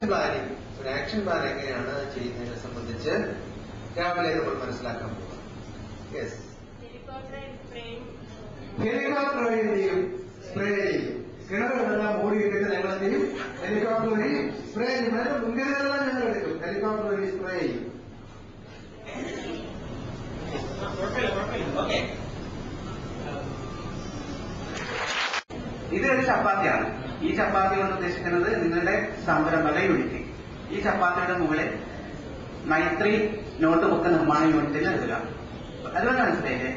Planning, ഒരു action plan എങ്ങനെയാണ് ചെയ്യുന്നതിനെ സംബന്ധിച്ച് രാവിലെ നമ്മൾ മനസ്സിലാക്കാൻ പോകുക. യെസ്, ഹെലികോപ്റ്റർ വഴി എന്ത് ചെയ്യും? സ്പ്രേ ചെയ്യും. കിണറുകളെല്ലാം മൂടിയിട്ടിട്ട് ഞങ്ങൾ എന്ത് ചെയ്യും? ഹെലികോപ്റ്റർ വഴി സ്പ്രേ ചെയ്യും. അതിന്റെ മുൻകരുതലെല്ലാം ഞങ്ങൾ എടുക്കും. ഹെലികോപ്റ്റർ വഴി സ്പ്രേ ചെയ്യും. ഇതൊരു ചപ്പാത്തിയാണ്. ഈ ചപ്പാത്തി കൊണ്ട് ഉദ്ദേശിക്കുന്നത് നിങ്ങളുടെ സംരംഭക യൂണിറ്റ്. ഈ ചപ്പാത്തിയുടെ മുകളിൽ മൈത്രി നോട്ട് ബുക്ക് നിർമ്മാണ യൂണിറ്റിൽ എഴുതുക. അതുപോലെ മനസ്സിലായില്ലേ?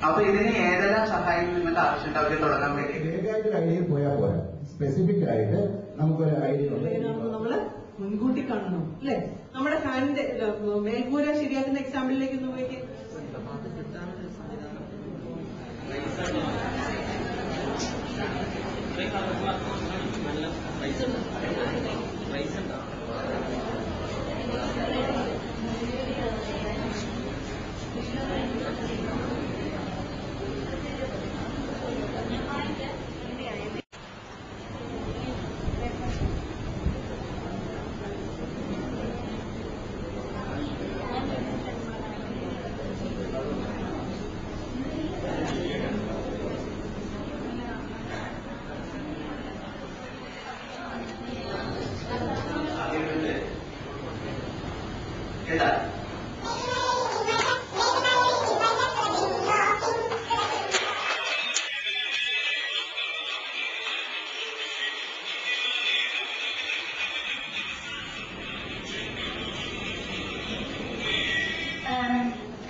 അപ്പൊ ഇതിന് ഏതെല്ലാം സഹായം നിങ്ങൾക്ക് ആവശ്യമുണ്ട് അവര് തുടങ്ങാൻ വേണ്ടി? ഐഡിയ പോയാൽ പോരാ, സ്പെസിഫിക് ആയിട്ട് നമുക്കൊരു ഐഡിയ നമ്മള് മുൻകൂട്ടി കാണണം അല്ലെ? നമ്മുടെ ഫാനിന്റെ മേൽക്കൂര ശരിയാക്കുന്ന എക്സാമ്പിളിലേക്ക് ഒന്ന് പോയി.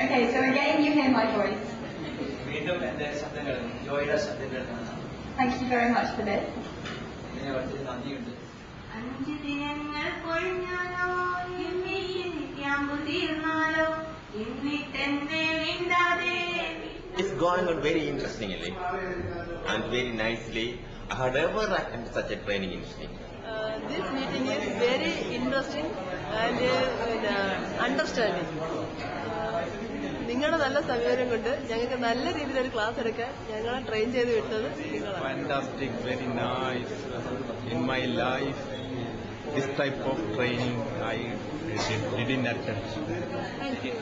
Okay, so again you hear my voice. Thank you very much for this. It's going on very interestingly and very nicely. I had ever attended such a training institute. This meeting is very interesting and understanding. നിങ്ങളുടെ നല്ല സമീപനം കൊണ്ട് ഞങ്ങൾക്ക് നല്ല രീതിയിൽ ഒരു class എടുക്കാൻ ഞങ്ങളെ ട്രെയിൻ ചെയ്ത് വിട്ടത് നിങ്ങളാണ്. Fantastic, very nice. In my life, this type of training I didn't attend. Thank you.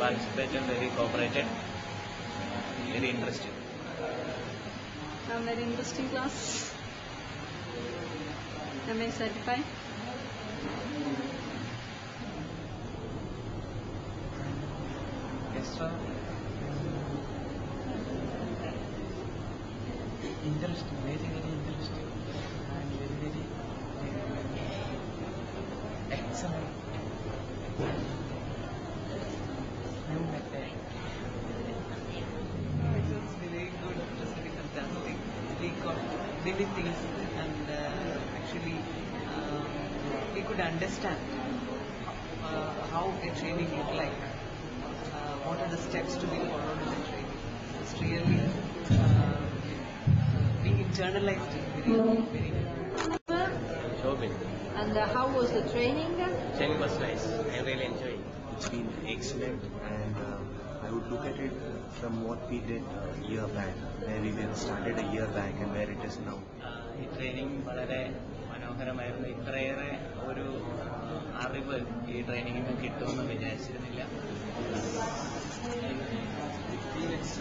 Participated, very cooperated, very interesting. Very interesting class. Am I satisfied? Extra interesting, very interesting, and very excellent. New method. It was very good, it was very fantastic. We got many things and actually we could understand how a training looked like. What are the steps to be followed in the training? It's really being internalized very, very good. Shobin. And how was the training? Training was nice. I really enjoyed it. It's been excellent, and I would look at it from what we did a year back, where we started a year back and where it is now. ഈ training വളരെ മനോഹരമായിരുന്നു. ഇത്രയേറെ ഒരു അറിവ് ഈ ട്രെയിനിങ്ങിൽ നിന്ന് കിട്ടുമെന്ന് വിചാരിച്ചിരുന്നില്ല. Experience